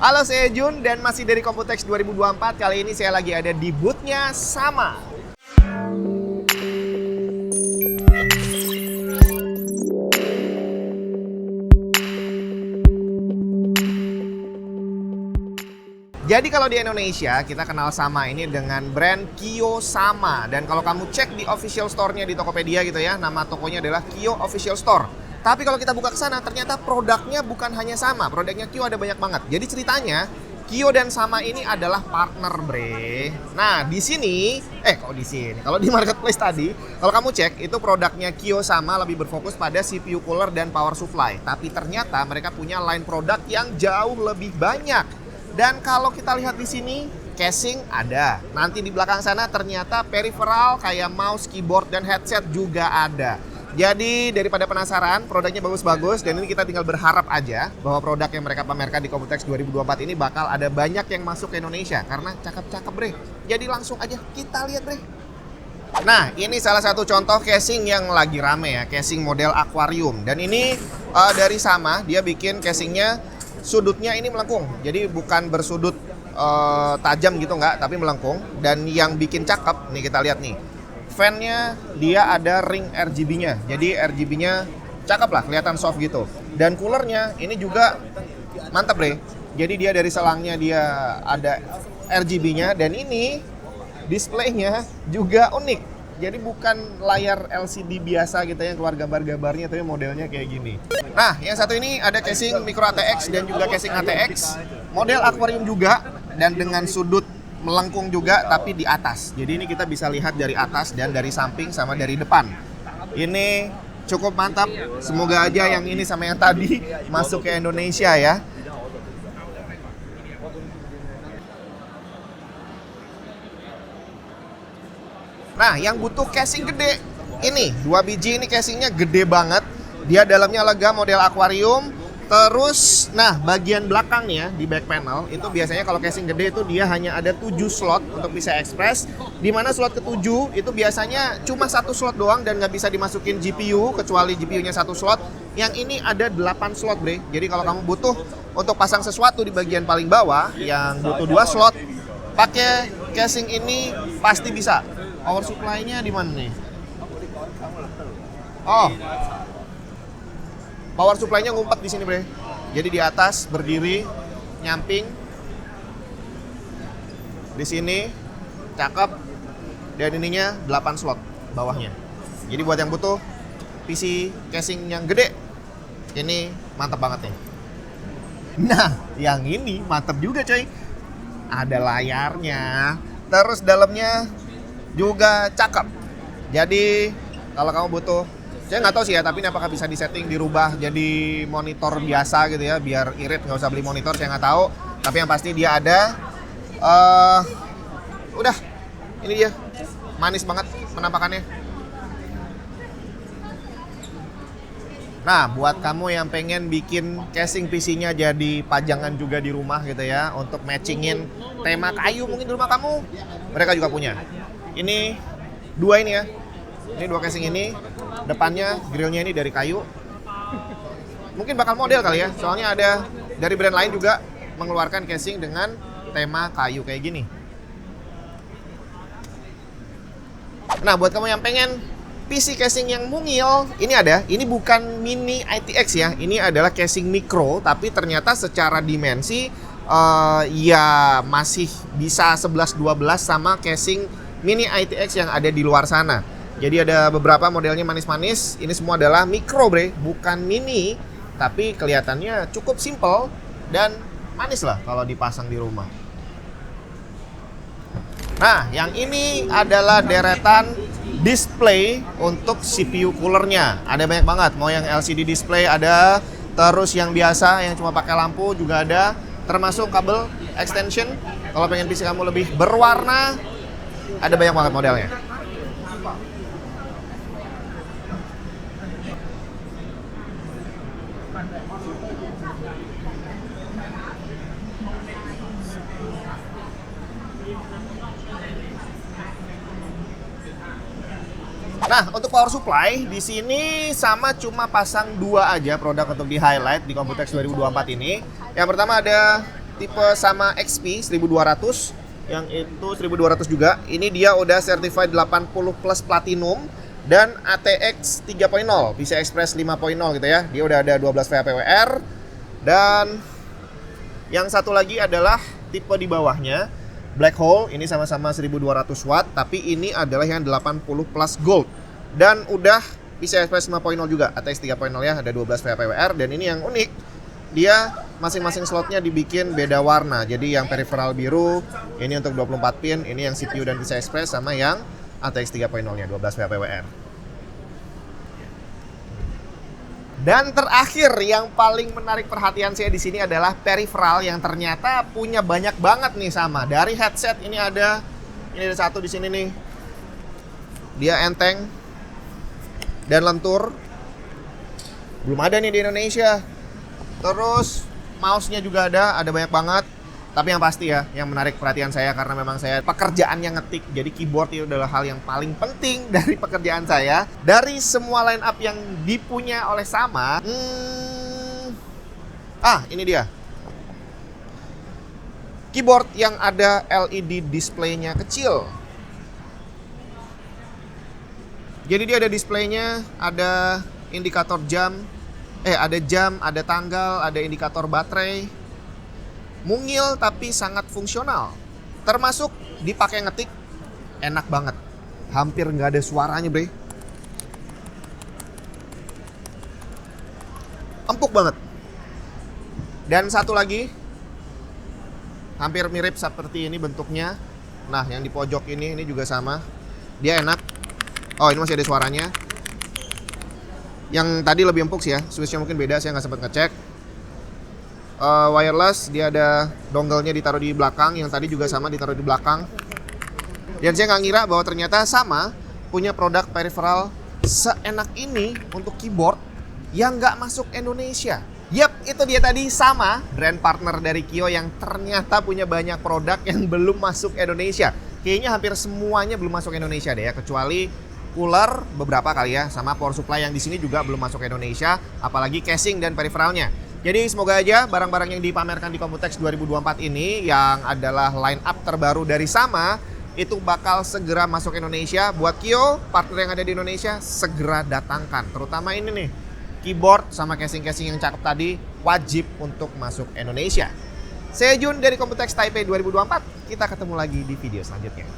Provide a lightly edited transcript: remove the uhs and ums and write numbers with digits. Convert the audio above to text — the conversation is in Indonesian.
Halo, saya Jun dan masih dari Computex 2024. Kali ini saya lagi ada di booth-nya Sama. Jadi kalau di Indonesia kita kenal Sama ini dengan brand Kio Sama. Dan kalau kamu cek di official store-nya di Tokopedia gitu ya, nama tokonya adalah Kio Official Store. Tapi kalau kita buka ke sana, ternyata produknya bukan hanya Sama. Produknya Kio ada banyak banget. Jadi ceritanya, Kio dan Sama ini adalah partner, bre. Nah, di sini, kalau di marketplace tadi, kalau kamu cek, itu produknya Kio Sama lebih berfokus pada CPU cooler dan power supply. Tapi ternyata mereka punya line produk yang jauh lebih banyak. Dan kalau kita lihat di sini, casing ada. Nanti di belakang sana ternyata peripheral kayak mouse, keyboard, dan headset juga ada. Jadi daripada penasaran, produknya bagus-bagus dan ini kita tinggal berharap aja bahwa produk yang mereka pamerkan di Computex 2024 ini bakal ada banyak yang masuk ke Indonesia karena cakep-cakep, bre. Jadi langsung aja kita lihat, bre. Nah, ini salah satu contoh casing yang lagi rame ya, casing model aquarium. Dan ini dari Sama, dia bikin casingnya sudutnya ini melengkung. Jadi bukan bersudut tajam gitu nggak, tapi melengkung. Dan yang bikin cakep, nih kita lihat nih. Fan-nya dia ada ring RGB-nya. Jadi RGB-nya cakep lah, kelihatan soft gitu. Dan coolernya ini juga mantap, bre. Jadi dia dari selangnya dia ada RGB-nya dan ini displaynya juga unik. Jadi bukan layar LCD biasa gitu yang keluar gambar-gambarnya, tapi modelnya kayak gini. Nah, yang satu ini ada casing micro ATX dan juga casing ATX. Model aquarium juga dan dengan sudut melengkung juga tapi di atas. Jadi ini kita bisa lihat dari atas dan dari samping sama dari depan. Ini cukup mantap. Semoga aja yang ini sama yang tadi masuk ke Indonesia ya. Nah, yang butuh casing gede ini 2 biji, ini casingnya gede banget. Dia dalamnya lega model aquarium. Terus, nah bagian belakangnya di back panel itu biasanya kalau casing gede itu dia hanya ada 7 slot untuk PCI Express. Dimana slot ke-7 itu biasanya cuma 1 slot doang dan nggak bisa dimasukin GPU kecuali GPU-nya 1 slot. Yang ini ada 8 slot, bre. Jadi kalau kamu butuh untuk pasang sesuatu di bagian paling bawah yang butuh 2 slot, pakai casing ini pasti bisa. Power supply-nya di mana nih? Oh, power supply-nya ngumpet di sini, bre. Jadi di atas berdiri, nyamping. Di sini cakep. Dan ininya 8 slot bawahnya. Jadi buat yang butuh PC casing yang gede, ini mantap banget nih. Nah, yang ini mantap juga, coy. Ada layarnya. Terus dalamnya juga cakep. Jadi kalau kamu butuh, saya nggak tahu sih ya, tapi ini apakah bisa disetting, dirubah jadi monitor biasa gitu ya, biar irit, nggak usah beli monitor, saya nggak tahu. Tapi yang pasti dia ada. Udah, ini dia, manis banget penampakannya. Nah, buat kamu yang pengen bikin casing PC-nya jadi pajangan juga di rumah gitu ya, untuk matchingin tema kayu mungkin di rumah kamu, mereka juga punya. Ini 2 ini ya. Ini 2 casing ini. Depannya grillnya ini dari kayu. Mungkin bakal model kali ya. Soalnya ada dari brand lain juga mengeluarkan casing dengan tema kayu kayak gini. Nah, buat kamu yang pengen PC casing yang mungil, ini ada. Ini bukan mini ITX ya. Ini adalah casing micro, tapi ternyata secara dimensi ya masih bisa 11-12 sama casing mini ITX yang ada di luar sana. Jadi ada beberapa modelnya manis-manis. Ini semua adalah micro, bre, bukan mini. Tapi kelihatannya cukup simple dan manis lah kalau dipasang di rumah. Nah, yang ini adalah deretan display untuk CPU coolernya. Ada banyak banget. Mau yang LCD display ada, terus yang biasa yang cuma pakai lampu juga ada, termasuk kabel extension. Kalau pengen PC kamu lebih berwarna, ada banyak banget modelnya. Nah, untuk power supply di sini Sama cuma pasang 2 aja produk untuk di highlight di Computex 2024 ini. Yang pertama ada tipe sama XP 1200, yang itu 1200 juga. Ini dia udah certified 80 plus platinum dan ATX 3.0, PCI Express 5.0 gitu ya. Dia udah ada 12 VAPWR. Dan yang satu lagi adalah tipe di bawahnya Black Hole, ini sama-sama 1200 watt, tapi ini adalah yang 80 plus gold. Dan udah PCI Express 5.0 juga, ATX 3.0 ya, ada 12 VAPWR. Dan ini yang unik, dia masing-masing slotnya dibikin beda warna. Jadi yang peripheral biru, ini untuk 24 pin, ini yang CPU dan PCI Express, sama yang ATX 3.0-nya 12 VAPWR. Dan terakhir yang paling menarik perhatian saya di sini adalah peripheral yang ternyata punya banyak banget nih sama. Dari headset ini ada satu di sini nih. Dia enteng dan lentur. Belum ada nih di Indonesia. Terus mouse-nya juga ada banyak banget. Tapi yang pasti ya, yang menarik perhatian saya karena memang saya pekerjaannya ngetik. Jadi keyboard itu adalah hal yang paling penting dari pekerjaan saya. Dari semua line up yang dipunya oleh Sama, ini dia. Keyboard yang ada LED display-nya kecil. Jadi dia ada display-nya, ada indikator jam, ada jam, ada tanggal, ada indikator baterai. Mungil tapi sangat fungsional. Termasuk dipakai ngetik enak banget. Hampir nggak ada suaranya, bre. Empuk banget. Dan satu lagi, hampir mirip seperti ini bentuknya. Nah, yang di pojok ini juga sama. Dia enak. Oh, ini masih ada suaranya. Yang tadi lebih empuk sih ya. Switch-nya mungkin beda, saya nggak sempat ngecek. Wireless, dia ada dongle-nya ditaruh di belakang, yang tadi juga sama ditaruh di belakang. Dan saya nggak ngira bahwa ternyata Sama punya produk peripheral seenak ini untuk keyboard yang nggak masuk Indonesia. Yap, itu dia tadi Sama, brand partner dari Kio yang ternyata punya banyak produk yang belum masuk Indonesia. Kayaknya hampir semuanya belum masuk Indonesia deh ya, kecuali cooler beberapa kali ya, sama power supply yang di sini juga belum masuk Indonesia, apalagi casing dan peripheralnya. Jadi semoga aja barang-barang yang dipamerkan di Computex 2024 ini yang adalah line up terbaru dari Sama itu bakal segera masuk Indonesia. Buat Kio, partner yang ada di Indonesia, segera datangkan. Terutama ini nih, keyboard sama casing-casing yang cakep tadi wajib untuk masuk Indonesia. Saya Jun dari Computex Taipei 2024. Kita ketemu lagi di video selanjutnya.